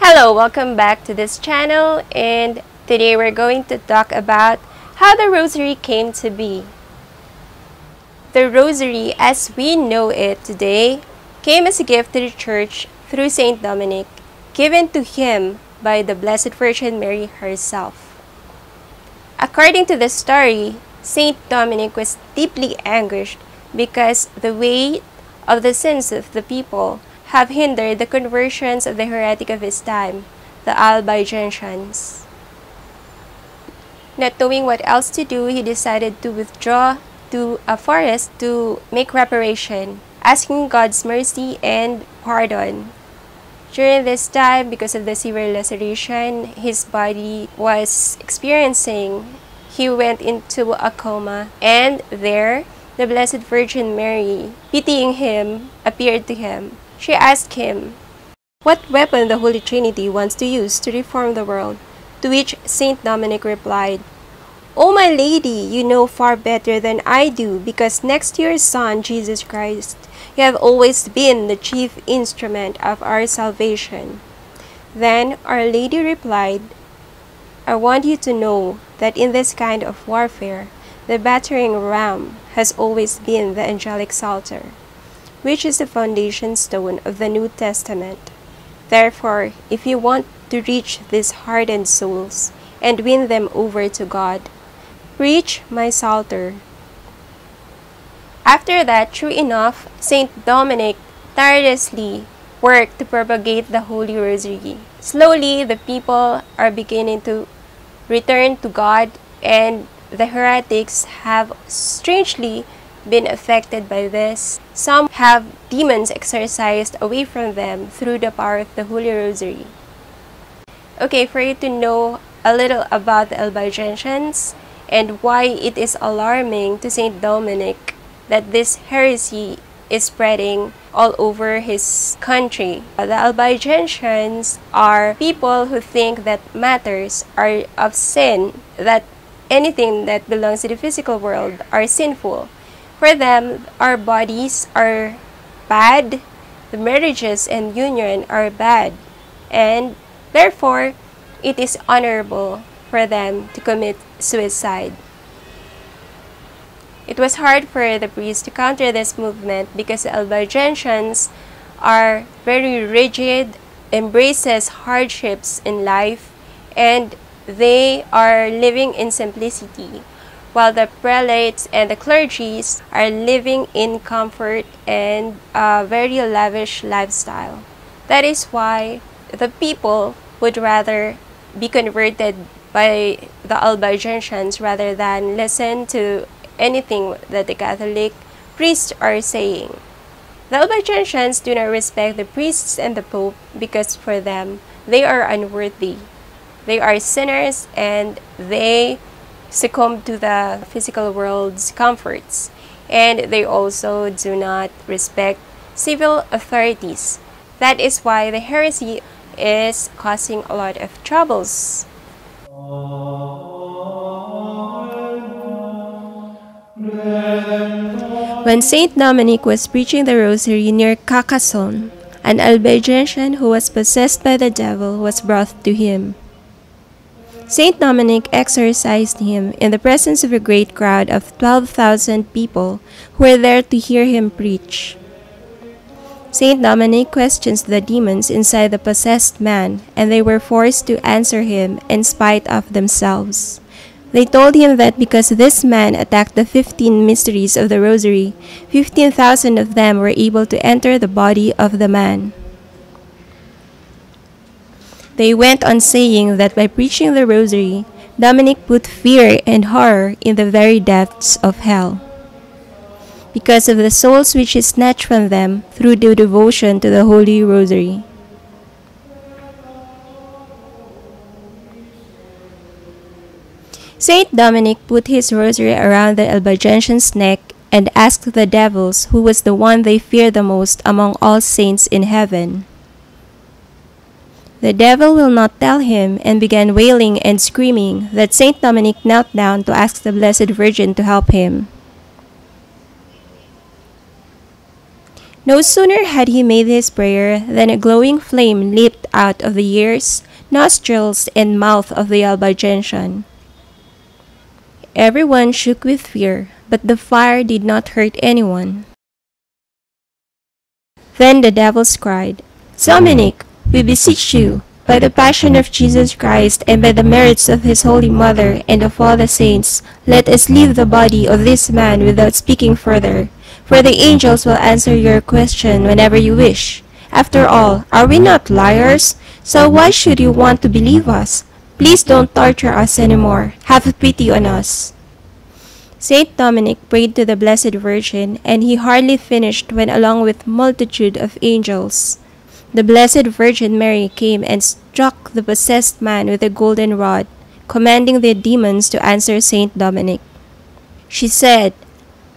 Hello, welcome back to this channel, and today we're going to talk about how the Rosary came to be. The Rosary, as we know it today, came as a gift to the Church through Saint Dominic, given to him by the Blessed Virgin Mary herself. According to the story, Saint Dominic was deeply anguished because the weight of the sins of the people have hindered the conversions of the heretic of his time, the Albigensians. Not knowing what else to do, he decided to withdraw to a forest to make reparation, asking God's mercy and pardon. During this time, because of the severe laceration his body was experiencing, he went into a coma, and there, the Blessed Virgin Mary, pitying him, appeared to him. She asked him what weapon the Holy Trinity wants to use to reform the world, to which Saint Dominic replied, "O my lady, you know far better than I do, because next to your Son, Jesus Christ, you have always been the chief instrument of our salvation." Then Our Lady replied, "I want you to know that in this kind of warfare, the battering ram has always been the angelic psalter, which is the foundation stone of the New Testament. Therefore, if you want to reach these hardened souls and win them over to God, preach my psalter." After that, true enough, Saint Dominic tirelessly worked to propagate the Holy Rosary. Slowly, the people are beginning to return to God, and the heretics have strangely been affected by this. Some have demons exorcised away from them through the power of the Holy Rosary. Okay, for you to know a little about the Albigensians and why it is alarming to Saint Dominic that this heresy is spreading all over his country. The Albigensians are people who think that matters are of sin, that anything that belongs to the physical world are sinful. For them, our bodies are bad, the marriages and union are bad, and therefore, it is honorable for them to commit suicide. It was hard for the priests to counter this movement because the Albigensians are very rigid, embraces hardships in life, and they are living in simplicity, while the prelates and the clergies are living in comfort and a very lavish lifestyle. That is why the people would rather be converted by the Albigensians rather than listen to anything that the Catholic priests are saying. The Albigensians do not respect the priests and the Pope because for them, they are unworthy. They are sinners and they succumb to the physical world's comforts, and they also do not respect civil authorities. That is why the heresy is causing a lot of troubles. When Saint Dominic was preaching the Rosary near Carcassonne, an Albigensian who was possessed by the devil was brought to him. Saint Dominic exorcised him in the presence of a great crowd of 12,000 people who were there to hear him preach. Saint Dominic questions the demons inside the possessed man, and they were forced to answer him in spite of themselves. They told him that because this man attacked the 15 mysteries of the Rosary, 15,000 of them were able to enter the body of the man. They went on saying that by preaching the Rosary, Dominic put fear and horror in the very depths of hell, because of the souls which he snatched from them through the devotion to the Holy Rosary. Saint Dominic put his rosary around the Albigensian's neck and asked the devils who was the one they feared the most among all saints in heaven. The devil will not tell him, and began wailing and screaming that Saint Dominic knelt down to ask the Blessed Virgin to help him. No sooner had he made his prayer than a glowing flame leaped out of the ears, nostrils, and mouth of the Albigensian. Everyone shook with fear, but the fire did not hurt anyone. Then the devils cried, "Dominic, we beseech you, by the passion of Jesus Christ and by the merits of his Holy Mother and of all the saints, let us leave the body of this man without speaking further, for the angels will answer your question whenever you wish. After all, are we not liars? So why should you want to believe us? Please don't torture us anymore. Have pity on us." Saint Dominic prayed to the Blessed Virgin, and he hardly finished when, along with multitude of angels, the Blessed Virgin Mary came and struck the possessed man with a golden rod, commanding the demons to answer Saint Dominic. She said,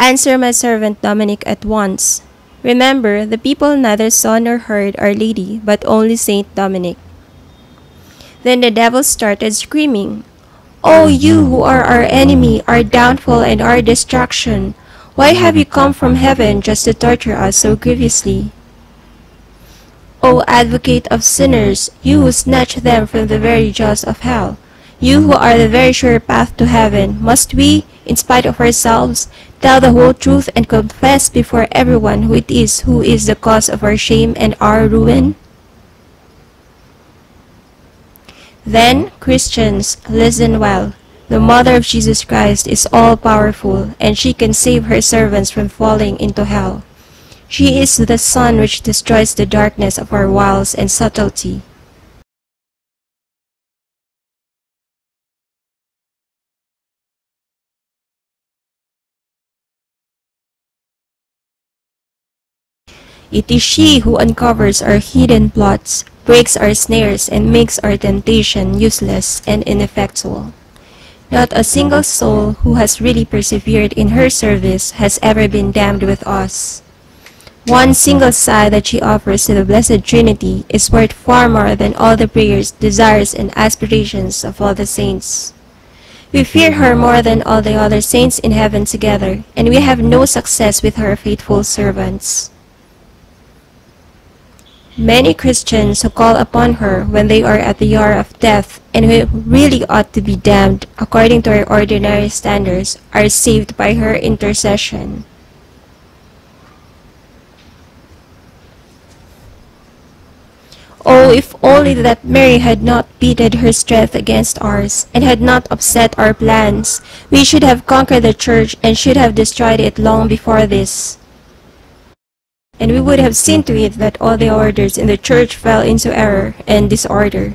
"Answer my servant Dominic at once." Remember, the people neither saw nor heard Our Lady, but only Saint Dominic. Then the devils started screaming, "O you who are our enemy, our downfall, and our destruction, why have you come from heaven just to torture us so grievously? O advocate of sinners, you who snatch them from the very jaws of hell, you who are the very sure path to heaven, must we, in spite of ourselves, tell the whole truth and confess before everyone who is the cause of our shame and our ruin?" Then, Christians, listen well. The Mother of Jesus Christ is all-powerful, and she can save her servants from falling into hell. She is the sun which destroys the darkness of our wiles and subtlety. It is she who uncovers our hidden plots, breaks our snares, and makes our temptation useless and ineffectual. Not a single soul who has really persevered in her service has ever been damned with us. One single sigh that she offers to the Blessed Trinity is worth far more than all the prayers, desires, and aspirations of all the saints. We fear her more than all the other saints in heaven together, and we have no success with her faithful servants. Many Christians who call upon her when they are at the hour of death and who really ought to be damned according to our ordinary standards are saved by her intercession. Oh, if only that Mary had not pitted her strength against ours, and had not upset our plans, we should have conquered the Church and should have destroyed it long before this. And we would have seen to it that all the orders in the Church fell into error and disorder.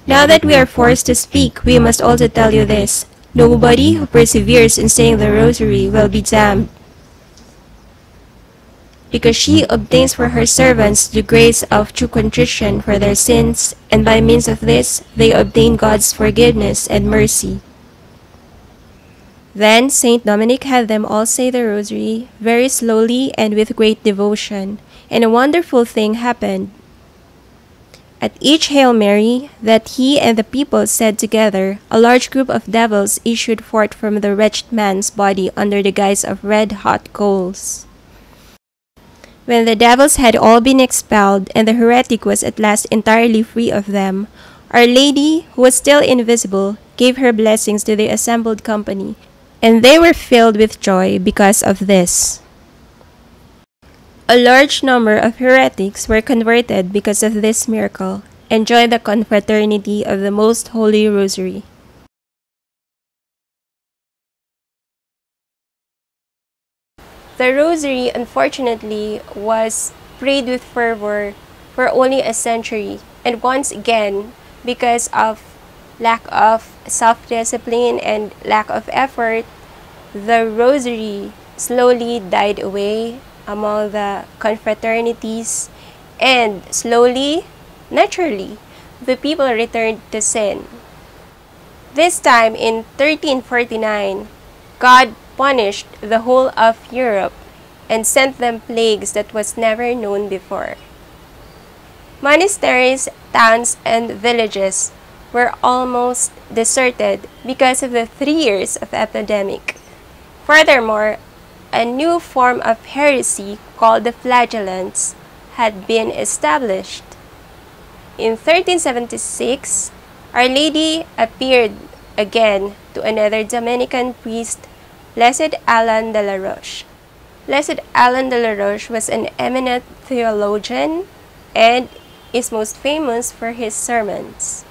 Now that we are forced to speak, we must also tell you this: nobody who perseveres in saying the Rosary will be damned, because she obtains for her servants the grace of true contrition for their sins, and by means of this they obtain God's forgiveness and mercy. Then Saint Dominic had them all say the Rosary very slowly and with great devotion, and a wonderful thing happened. At each Hail Mary that he and the people said together, a large group of devils issued forth from the wretched man's body under the guise of red-hot coals. When the devils had all been expelled and the heretic was at last entirely free of them, Our Lady, who was still invisible, gave her blessings to the assembled company, and they were filled with joy because of this. A large number of heretics were converted because of this miracle, and joined the confraternity of the Most Holy Rosary. The Rosary, unfortunately, was prayed with fervor for only a century, and once again, because of lack of self-discipline and lack of effort, the Rosary slowly died away among the confraternities, and slowly, naturally, the people returned to sin. This time, in 1349, God punished the whole of Europe and sent them plagues that was never known before. Monasteries, towns, and villages were almost deserted because of the 3 years of epidemic. Furthermore, a new form of heresy called the Flagellants had been established. In 1376, Our Lady appeared again to another Dominican priest, Blessed Alan de la Roche. Blessed Alan de la Roche was an eminent theologian and is most famous for his sermons.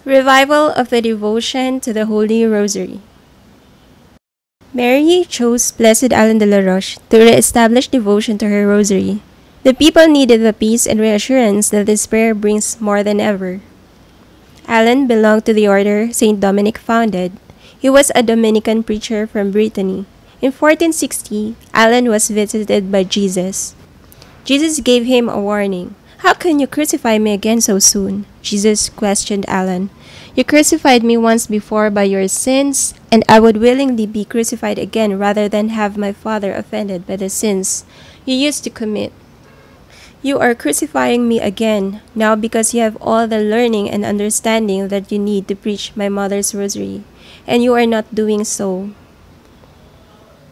Revival of the devotion to the Holy Rosary. Mary chose Blessed Alan de la Roche to re-establish devotion to her rosary. The people needed the peace and reassurance that this prayer brings more than ever. Alan belonged to the order Saint Dominic founded. He was a Dominican preacher from Brittany. In 1460, Alan was visited by Jesus. Jesus gave him a warning. "How can you crucify me again so soon?" Jesus questioned Alan. "You crucified me once before by your sins, and I would willingly be crucified again rather than have my Father offended by the sins you used to commit. You are crucifying me again, now because you have all the learning and understanding that you need to preach my mother's rosary, and you are not doing so.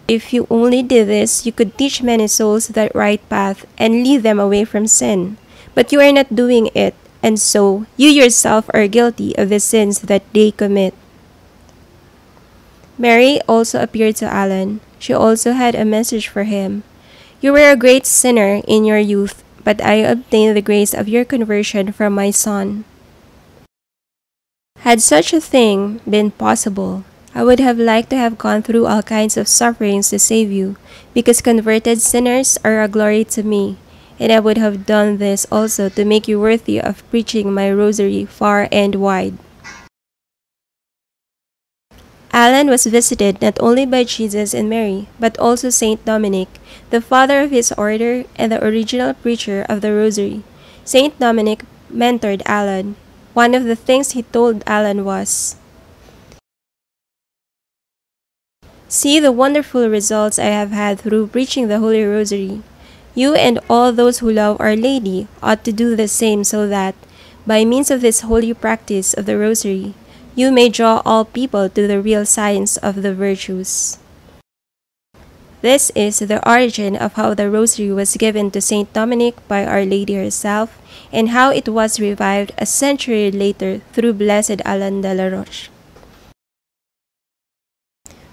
If you only did this, you could teach many souls the right path and lead them away from sin. But you are not doing it, and so you yourself are guilty of the sins that they commit." Mary also appeared to Alan. She also had a message for him. "You were a great sinner in your youth, but I obtained the grace of your conversion from my son." Had such a thing been possible, I would have liked to have gone through all kinds of sufferings to save you, because converted sinners are a glory to me, and I would have done this also to make you worthy of preaching my rosary far and wide. Alan was visited not only by Jesus and Mary, but also Saint Dominic, the father of his order and the original preacher of the rosary. Saint Dominic mentored Alan. One of the things he told Alan was, "See the wonderful results I have had through preaching the Holy Rosary. You and all those who love Our Lady ought to do the same so that, by means of this holy practice of the Rosary, you may draw all people to the real science of the virtues." This is the origin of how the Rosary was given to Saint Dominic by Our Lady herself, and how it was revived a century later through Blessed Alan de la Roche.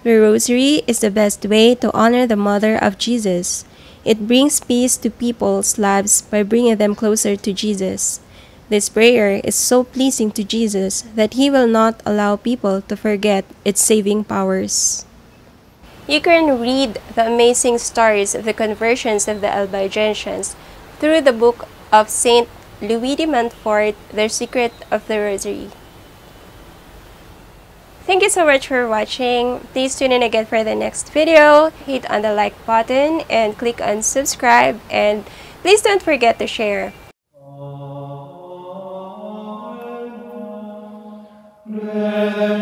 The Rosary is the best way to honor the Mother of Jesus. It brings peace to people's lives by bringing them closer to Jesus. This prayer is so pleasing to Jesus that He will not allow people to forget its saving powers. You can read the amazing stories of the conversions of the Albigensians through the book of Saint Louis de Montfort, The Secret of the Rosary. Thank you so much for watching. Please tune in again for the next video. Hit on the like button and click on subscribe, and please don't forget to share. Brethren,